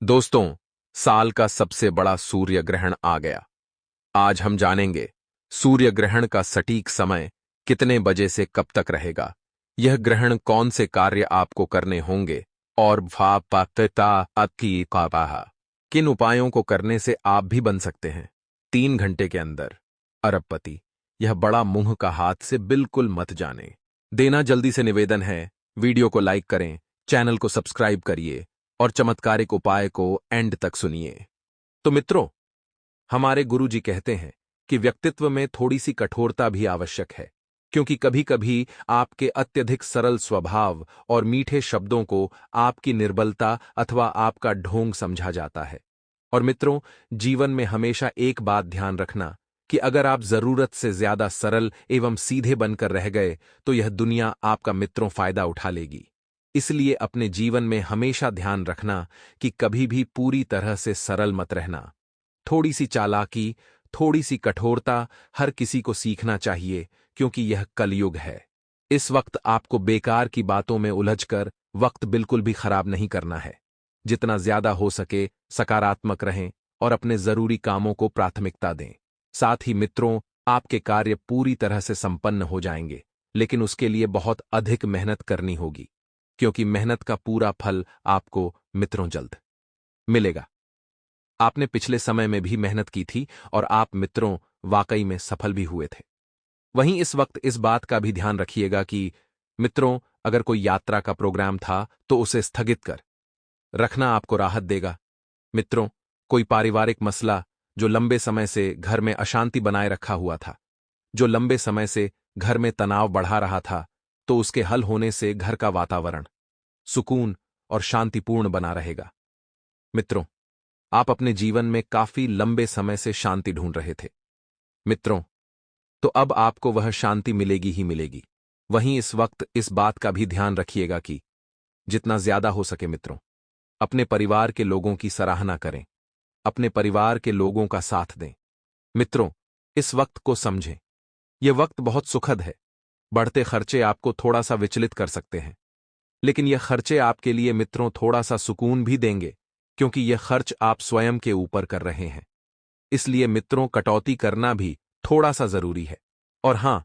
दोस्तों, साल का सबसे बड़ा सूर्य ग्रहण आ गया। आज हम जानेंगे सूर्य ग्रहण का सटीक समय कितने बजे से कब तक रहेगा, यह ग्रहण कौन से कार्य आपको करने होंगे और किन उपायों को करने से आप भी बन सकते हैं 3 घंटे के अंदर अरबपति। यह बड़ा मुंह का हाथ से बिल्कुल मत जाने देना। जल्दी से निवेदन है, वीडियो को लाइक करें, चैनल को सब्सक्राइब करिए और चमत्कारिक उपाय को एंड तक सुनिए। तो मित्रों, हमारे गुरुजी कहते हैं कि व्यक्तित्व में थोड़ी सी कठोरता भी आवश्यक है, क्योंकि कभी कभी आपके अत्यधिक सरल स्वभाव और मीठे शब्दों को आपकी निर्बलता अथवा आपका ढोंग समझा जाता है। और मित्रों, जीवन में हमेशा एक बात ध्यान रखना कि अगर आप जरूरत से ज्यादा सरल एवं सीधे बनकर रह गए तो यह दुनिया आपका मित्रों फायदा उठा लेगी। इसलिए अपने जीवन में हमेशा ध्यान रखना कि कभी भी पूरी तरह से सरल मत रहना। थोड़ी सी चालाकी, थोड़ी सी कठोरता हर किसी को सीखना चाहिए, क्योंकि यह कलयुग है। इस वक्त आपको बेकार की बातों में उलझकर वक्त बिल्कुल भी खराब नहीं करना है। जितना ज्यादा हो सके सकारात्मक रहें और अपने जरूरी कामों को प्राथमिकता दें। साथ ही मित्रों, आपके कार्य पूरी तरह से संपन्न हो जाएंगे, लेकिन उसके लिए बहुत अधिक मेहनत करनी होगी, क्योंकि मेहनत का पूरा फल आपको मित्रों जल्द मिलेगा। आपने पिछले समय में भी मेहनत की थी और आप मित्रों वाकई में सफल भी हुए थे। वहीं इस वक्त इस बात का भी ध्यान रखिएगा कि मित्रों, अगर कोई यात्रा का प्रोग्राम था तो उसे स्थगित कर रखना आपको राहत देगा। मित्रों, कोई पारिवारिक मसला जो लंबे समय से घर में अशांति बनाए रखा हुआ था, जो लंबे समय से घर में तनाव बढ़ा रहा था, तो उसके हल होने से घर का वातावरण सुकून और शांतिपूर्ण बना रहेगा। मित्रों, आप अपने जीवन में काफी लंबे समय से शांति ढूंढ रहे थे मित्रों, तो अब आपको वह शांति मिलेगी ही मिलेगी। वहीं इस वक्त इस बात का भी ध्यान रखिएगा कि जितना ज्यादा हो सके मित्रों, अपने परिवार के लोगों की सराहना करें, अपने परिवार के लोगों का साथ दें। मित्रों, इस वक्त को समझें, यह वक्त बहुत सुखद है। बढ़ते खर्चे आपको थोड़ा सा विचलित कर सकते हैं, लेकिन यह खर्चे आपके लिए मित्रों थोड़ा सा सुकून भी देंगे, क्योंकि यह खर्च आप स्वयं के ऊपर कर रहे हैं। इसलिए मित्रों, कटौती करना भी थोड़ा सा जरूरी है। और हां,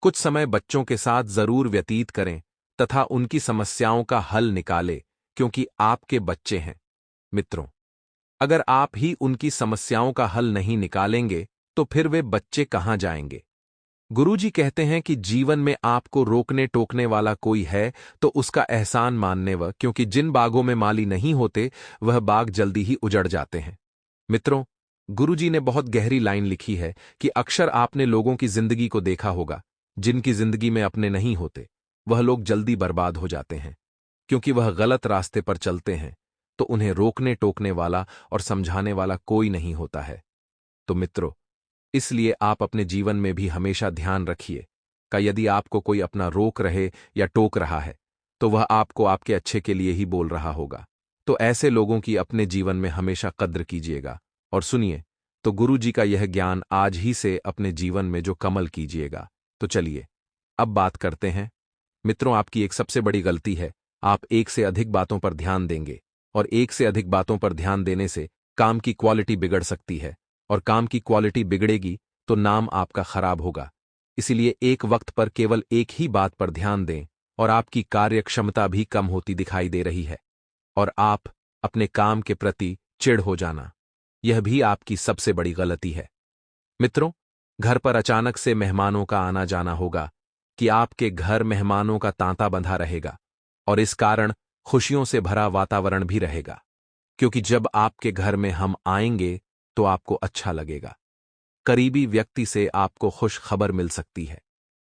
कुछ समय बच्चों के साथ जरूर व्यतीत करें तथा उनकी समस्याओं का हल निकालें, क्योंकि आपके बच्चे हैं। मित्रों, अगर आप ही उनकी समस्याओं का हल नहीं निकालेंगे तो फिर वे बच्चे कहां जाएंगे। गुरुजी कहते हैं कि जीवन में आपको रोकने टोकने वाला कोई है तो उसका एहसान मानने व, क्योंकि जिन बागों में माली नहीं होते वह बाग जल्दी ही उजड़ जाते हैं। मित्रों, गुरुजी ने बहुत गहरी लाइन लिखी है कि अक्सर आपने लोगों की जिंदगी को देखा होगा, जिनकी जिंदगी में अपने नहीं होते, वह लोग जल्दी बर्बाद हो जाते हैं, क्योंकि वह गलत रास्ते पर चलते हैं, तो उन्हें रोकने टोकने वाला और समझाने वाला कोई नहीं होता है। तो मित्रों, इसलिए आप अपने जीवन में भी हमेशा ध्यान रखिए कि यदि आपको कोई अपना रोक रहे या टोक रहा है, तो वह आपको आपके अच्छे के लिए ही बोल रहा होगा। तो ऐसे लोगों की अपने जीवन में हमेशा कद्र कीजिएगा और सुनिए, तो गुरु जी का यह ज्ञान आज ही से अपने जीवन में जो कमल कीजिएगा। तो चलिए अब बात करते हैं। मित्रों, आपकी एक सबसे बड़ी गलती है, आप एक से अधिक बातों पर ध्यान देंगे, और एक से अधिक बातों पर ध्यान देने से काम की क्वालिटी बिगड़ सकती है, और काम की क्वालिटी बिगड़ेगी तो नाम आपका खराब होगा। इसीलिए एक वक्त पर केवल एक ही बात पर ध्यान दें, और आपकी कार्य क्षमता भी कम होती दिखाई दे रही है, और आप अपने काम के प्रति चिढ़ हो जाना, यह भी आपकी सबसे बड़ी गलती है। मित्रों, घर पर अचानक से मेहमानों का आना जाना होगा कि आपके घर मेहमानों का तांता बंधा रहेगा, और इस कारण खुशियों से भरा वातावरण भी रहेगा, क्योंकि जब आपके घर में हम आएंगे तो आपको अच्छा लगेगा। करीबी व्यक्ति से आपको खुश खबर मिल सकती है,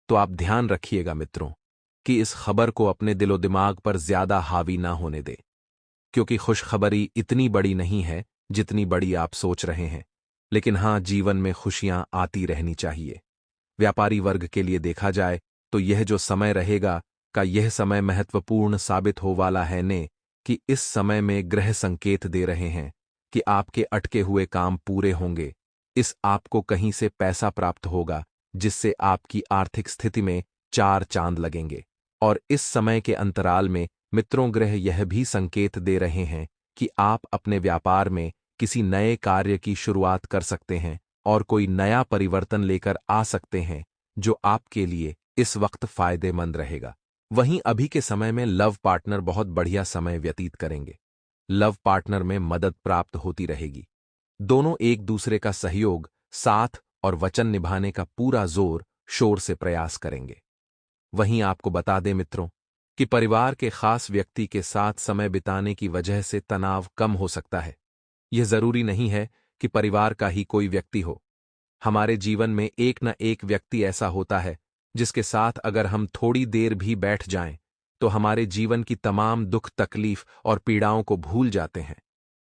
तो आप ध्यान रखिएगा मित्रों कि इस खबर को अपने दिलो दिमाग पर ज्यादा हावी ना होने दें, क्योंकि खुशखबरी इतनी बड़ी नहीं है जितनी बड़ी आप सोच रहे हैं। लेकिन हां, जीवन में खुशियां आती रहनी चाहिए। व्यापारी वर्ग के लिए देखा जाए तो यह जो समय रहेगा का यह समय महत्वपूर्ण साबित हो वाला है ने, कि इस समय में ग्रह संकेत दे रहे हैं कि आपके अटके हुए काम पूरे होंगे। इस आपको कहीं से पैसा प्राप्त होगा, जिससे आपकी आर्थिक स्थिति में चार चांद लगेंगे। और इस समय के अंतराल में मित्रों, ग्रह यह भी संकेत दे रहे हैं कि आप अपने व्यापार में किसी नए कार्य की शुरुआत कर सकते हैं और कोई नया परिवर्तन लेकर आ सकते हैं जो आपके लिए इस वक्त फायदेमंद रहेगा। वहीं अभी के समय में लव पार्टनर बहुत बढ़िया समय व्यतीत करेंगे। लव पार्टनर में मदद प्राप्त होती रहेगी। दोनों एक दूसरे का सहयोग, साथ और वचन निभाने का पूरा जोर शोर से प्रयास करेंगे। वहीं आपको बता दें मित्रों कि परिवार के खास व्यक्ति के साथ समय बिताने की वजह से तनाव कम हो सकता है। यह जरूरी नहीं है कि परिवार का ही कोई व्यक्ति हो। हमारे जीवन में एक न एक व्यक्ति ऐसा होता है जिसके साथ अगर हम थोड़ी देर भी बैठ जाएं तो हमारे जीवन की तमाम दुख तकलीफ और पीड़ाओं को भूल जाते हैं।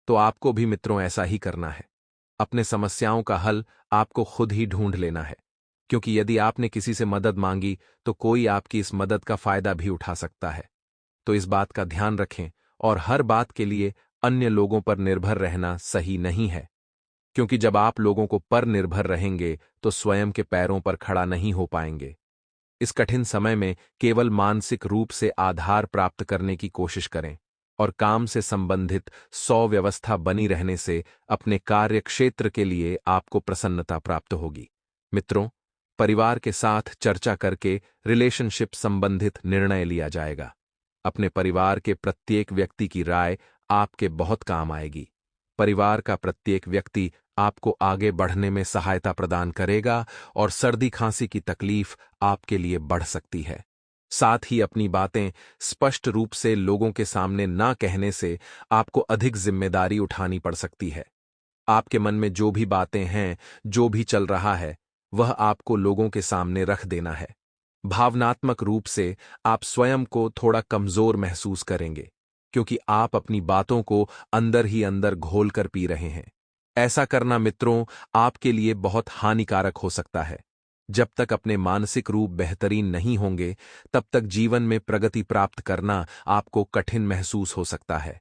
तो आपको भी मित्रों ऐसा ही करना है। अपने समस्याओं का हल आपको खुद ही ढूंढ लेना है, क्योंकि यदि आपने किसी से मदद मांगी तो कोई आपकी इस मदद का फायदा भी उठा सकता है। तो इस बात का ध्यान रखें और हर बात के लिए अन्य लोगों पर निर्भर रहना सही नहीं है, क्योंकि जब आप लोगों को पर निर्भर रहेंगे तो स्वयं के पैरों पर खड़ा नहीं हो पाएंगे। इस कठिन समय में केवल मानसिक रूप से आधार प्राप्त करने की कोशिश करें और काम से संबंधित व्यवस्था बनी रहने से अपने कार्य क्षेत्र के लिए आपको प्रसन्नता प्राप्त होगी। मित्रों, परिवार के साथ चर्चा करके रिलेशनशिप संबंधित निर्णय लिया जाएगा। अपने परिवार के प्रत्येक व्यक्ति की राय आपके बहुत काम आएगी। परिवार का प्रत्येक व्यक्ति आपको आगे बढ़ने में सहायता प्रदान करेगा और सर्दी खांसी की तकलीफ आपके लिए बढ़ सकती है। साथ ही अपनी बातें स्पष्ट रूप से लोगों के सामने ना कहने से आपको अधिक जिम्मेदारी उठानी पड़ सकती है। आपके मन में जो भी बातें हैं, जो भी चल रहा है, वह आपको लोगों के सामने रख देना है। भावनात्मक रूप से आप स्वयं को थोड़ा कमजोर महसूस करेंगे, क्योंकि आप अपनी बातों को अंदर ही अंदर घोल कर पी रहे हैं। ऐसा करना मित्रों आपके लिए बहुत हानिकारक हो सकता है। जब तक अपने मानसिक रूप बेहतरीन नहीं होंगे, तब तक जीवन में प्रगति प्राप्त करना आपको कठिन महसूस हो सकता है।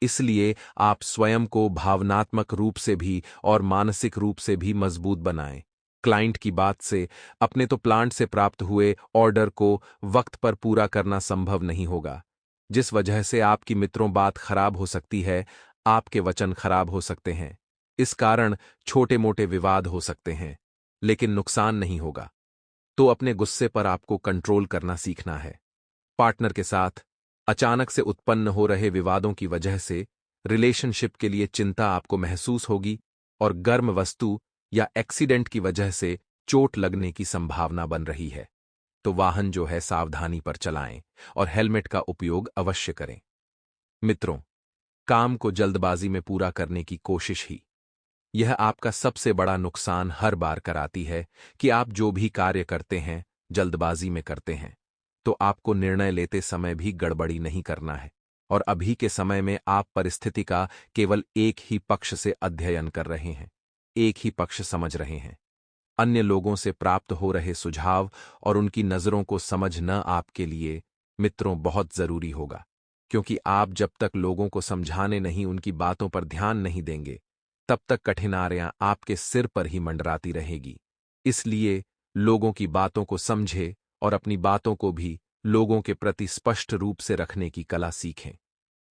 इसलिए आप स्वयं को भावनात्मक रूप से भी और मानसिक रूप से भी मजबूत बनाएं। क्लाइंट की बात से अपने तो प्लांट से प्राप्त हुए ऑर्डर को वक्त पर पूरा करना संभव नहीं होगा, जिस वजह से आपकी मित्रों बात खराब हो सकती है, आपके वचन खराब हो सकते हैं। इस कारण छोटे मोटे विवाद हो सकते हैं, लेकिन नुकसान नहीं होगा। तो अपने गुस्से पर आपको कंट्रोल करना सीखना है। पार्टनर के साथ अचानक से उत्पन्न हो रहे विवादों की वजह से रिलेशनशिप के लिए चिंता आपको महसूस होगी और गर्म वस्तु या एक्सीडेंट की वजह से चोट लगने की संभावना बन रही है। तो वाहन जो है सावधानी पर चलाएं और हेलमेट का उपयोग अवश्य करें। मित्रों, काम को जल्दबाजी में पूरा करने की कोशिश ही यह आपका सबसे बड़ा नुकसान हर बार कराती है कि आप जो भी कार्य करते हैं जल्दबाजी में करते हैं। तो आपको निर्णय लेते समय भी गड़बड़ी नहीं करना है और अभी के समय में आप परिस्थिति का केवल एक ही पक्ष से अध्ययन कर रहे हैं, एक ही पक्ष समझ रहे हैं। अन्य लोगों से प्राप्त हो रहे सुझाव और उनकी नजरों को समझना आपके लिए मित्रों बहुत जरूरी होगा, क्योंकि आप जब तक लोगों को समझाने नहीं, उनकी बातों पर ध्यान नहीं देंगे, तब तक कठिनाइयां आपके सिर पर ही मंडराती रहेगी। इसलिए लोगों की बातों को समझे और अपनी बातों को भी लोगों के प्रति स्पष्ट रूप से रखने की कला सीखें।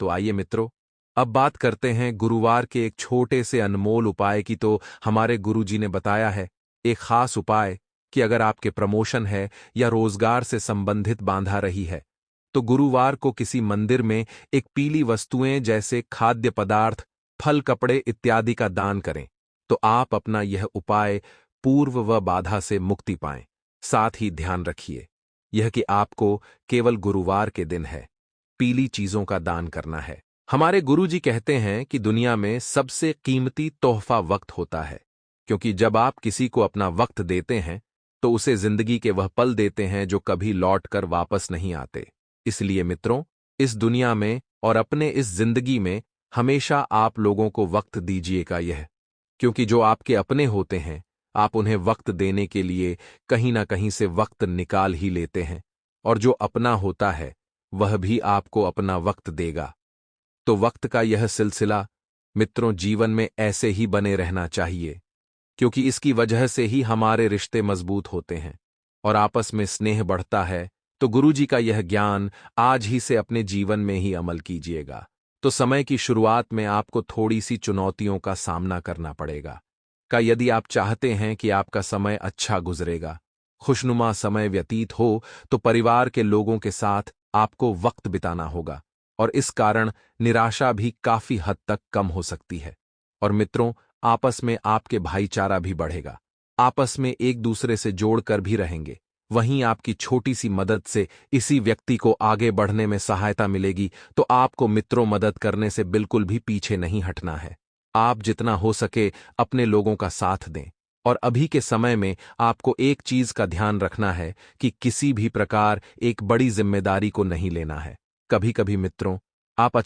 तो आइए मित्रों, अब बात करते हैं गुरुवार के एक छोटे से अनमोल उपाय की। तो हमारे गुरुजी ने बताया है एक खास उपाय कि अगर आपके प्रमोशन है या रोजगार से संबंधित बाधा रही है, तो गुरुवार को किसी मंदिर में एक पीली वस्तुएं जैसे खाद्य पदार्थ, फल, कपड़े इत्यादि का दान करें। तो आप अपना यह उपाय पूर्व व बाधा से मुक्ति पाएं। साथ ही ध्यान रखिए यह कि आपको केवल गुरुवार के दिन है पीली चीजों का दान करना है। हमारे गुरुजी कहते हैं कि दुनिया में सबसे कीमती तोहफा वक्त होता है, क्योंकि जब आप किसी को अपना वक्त देते हैं तो उसे जिंदगी के वह पल देते हैं जो कभी लौट कर वापस नहीं आते। इसलिए मित्रों, इस दुनिया में और अपने इस जिंदगी में हमेशा आप लोगों को वक्त दीजिएगा यह, क्योंकि जो आपके अपने होते हैं आप उन्हें वक्त देने के लिए कहीं ना कहीं से वक्त निकाल ही लेते हैं, और जो अपना होता है वह भी आपको अपना वक्त देगा। तो वक्त का यह सिलसिला मित्रों जीवन में ऐसे ही बने रहना चाहिए, क्योंकि इसकी वजह से ही हमारे रिश्ते मजबूत होते हैं और आपस में स्नेह बढ़ता है। तो गुरुजी का यह ज्ञान आज ही से अपने जीवन में ही अमल कीजिएगा। तो समय की शुरुआत में आपको थोड़ी सी चुनौतियों का सामना करना पड़ेगा। यदि आप चाहते हैं कि आपका समय अच्छा गुजरेगा, खुशनुमा समय व्यतीत हो, तो परिवार के लोगों के साथ आपको वक्त बिताना होगा और इस कारण निराशा भी काफी हद तक कम हो सकती है। और मित्रों, आपस में आपके भाईचारा भी बढ़ेगा, आपस में एक दूसरे से जोड़कर भी रहेंगे। वहीं आपकी छोटी सी मदद से इसी व्यक्ति को आगे बढ़ने में सहायता मिलेगी, तो आपको मित्रों मदद करने से बिल्कुल भी पीछे नहीं हटना है। आप जितना हो सके अपने लोगों का साथ दें। और अभी के समय में आपको एक चीज का ध्यान रखना है कि किसी भी प्रकार एक बड़ी जिम्मेदारी को नहीं लेना है। कभी कभी मित्रों, आप